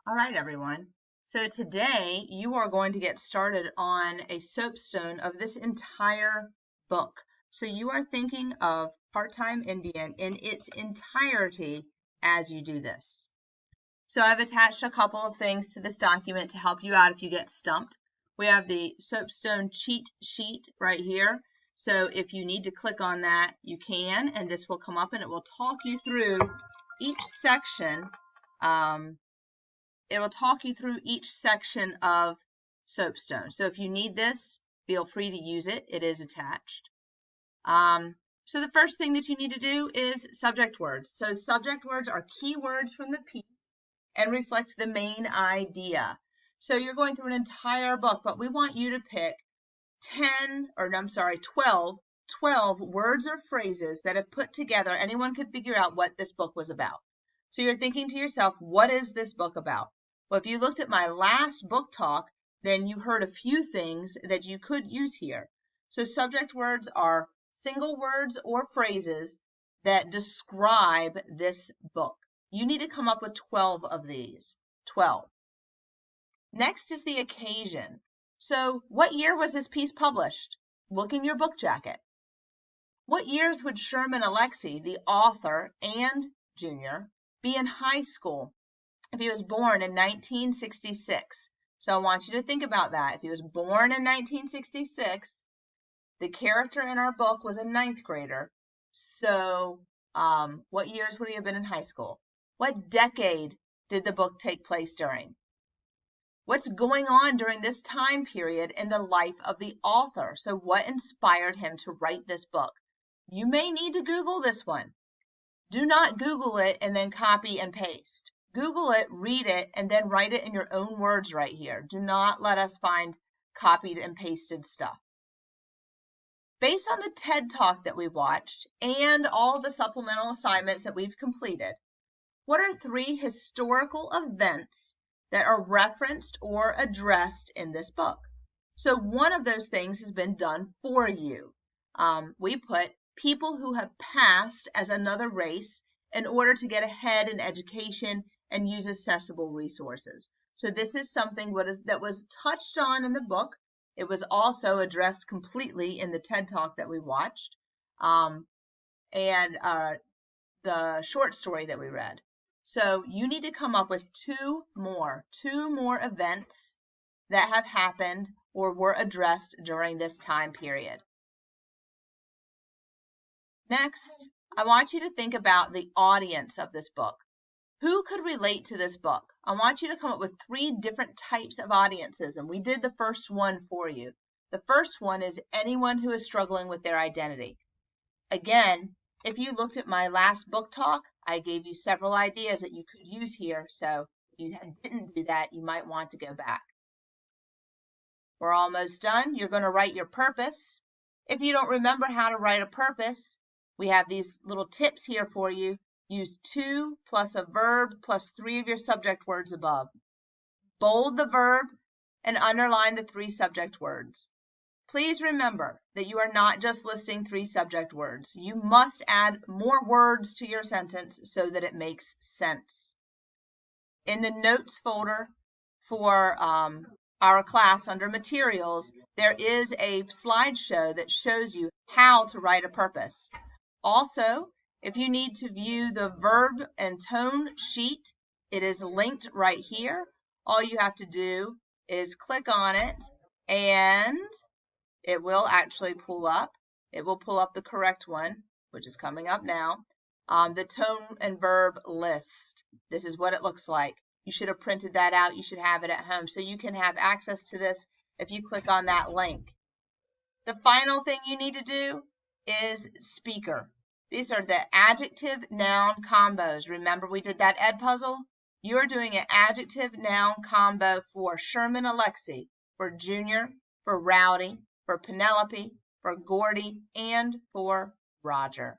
All right, everyone. So today you are going to get started on a soapstone of this entire book. So you are thinking of Part-Time Indian in its entirety as you do this. So I've attached a couple of things to this document to help you out if you get stumped. We have the soapstone cheat sheet right here. So if you need to click on that, you can, and this will come up and it will talk you through each section. It will talk you through each section of soapstone. So if you need this, feel free to use it. It is attached. So the first thing that you need to do is subject words. So subject words are keywords from the piece and reflect the main idea. So you're going through an entire book, but we want you to pick 12 words or phrases that have put together. Anyone could figure out what this book was about. So you're thinking to yourself, what is this book about? Well, if you looked at my last book talk, then you heard a few things that you could use here. So subject words are single words or phrases that describe this book. You need to come up with 12 of these. 12. Next is the occasion. So what year was this piece published? Look in your book jacket. What years would Sherman Alexie, the author and junior, be in high school if he was born in 1966? So I want you to think about that. If he was born in 1966, the character in our book was a 9th grader. So what years would he have been in high school? What decade did the book take place during? What's going on during this time period in the life of the author? So what inspired him to write this book? You may need to Google this one. Do not Google it and then copy and paste. Google it, read it, and then write it in your own words right here. Do not let us find copied and pasted stuff. Based on the TED Talk that we watched and all the supplemental assignments that we've completed, what are 3 historical events that are referenced or addressed in this book? So one of those things has been done for you. We put people who have passed as another race in order to get ahead in education and use accessible resources. So this is something that was touched on in the book. It was also addressed completely in the TED Talk that we watched, and the short story that we read. So you need to come up with two more events that have happened or were addressed during this time period. Next, I want you to think about the audience of this book. Who could relate to this book? I want you to come up with 3 different types of audiences, and we did the first one for you. The first one is anyone who is struggling with their identity. Again, if you looked at my last book talk, I gave you several ideas that you could use here, so if you didn't do that, you might want to go back. We're almost done. You're going to write your purpose. If you don't remember how to write a purpose, we have these little tips here for you. Use 2 plus a verb plus 3 of your subject words above. Bold the verb and underline the 3 subject words. Please remember that you are not just listing 3 subject words. You must add more words to your sentence so that it makes sense. In the notes folder for our class under materials, there is a slideshow that shows you how to write a purpose. Also, if you need to view the verb and tone sheet, it is linked right here. All you have to do is click on it and it will actually pull up. It will pull up the correct one, which is coming up now. The tone and verb list. This is what it looks like. You should have printed that out. You should have it at home so you can have access to this if you click on that link. The final thing you need to do is speaker. These are the adjective noun combos. Remember we did that ed puzzle? You're doing an adjective noun combo for Sherman Alexie, for Junior, for Rowdy, for Penelope, for Gordy, and for Roger.